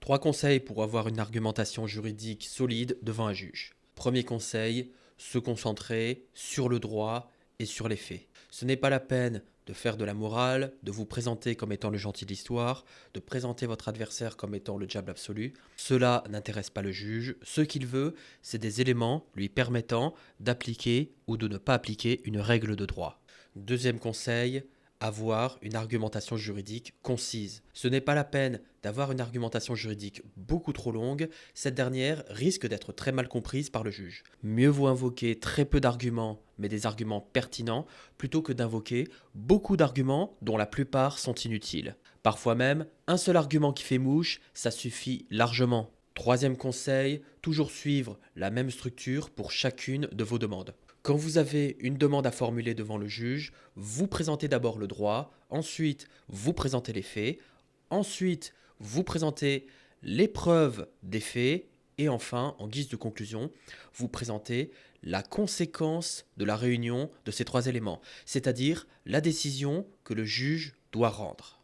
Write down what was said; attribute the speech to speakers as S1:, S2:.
S1: 3 conseils pour avoir une argumentation juridique solide devant un juge. Premier conseil, se concentrer sur le droit et sur les faits. Ce n'est pas la peine de faire de la morale, de vous présenter comme étant le gentil de l'histoire, de présenter votre adversaire comme étant le diable absolu. Cela n'intéresse pas le juge. Ce qu'il veut, c'est des éléments lui permettant d'appliquer ou de ne pas appliquer une règle de droit. Deuxième conseil, avoir une argumentation juridique concise. Ce n'est pas la peine d'avoir une argumentation juridique beaucoup trop longue, cette dernière risque d'être très mal comprise par le juge. Mieux vaut invoquer très peu d'arguments, mais des arguments pertinents, plutôt que d'invoquer beaucoup d'arguments dont la plupart sont inutiles. Parfois même, un seul argument qui fait mouche, ça suffit largement. Troisième conseil, toujours suivre la même structure pour chacune de vos demandes. Quand vous avez une demande à formuler devant le juge, vous présentez d'abord le droit, ensuite vous présentez les faits, ensuite vous présentez les preuves des faits et enfin, en guise de conclusion, vous présentez la conséquence de la réunion de ces 3 éléments, c'est-à-dire la décision que le juge doit rendre.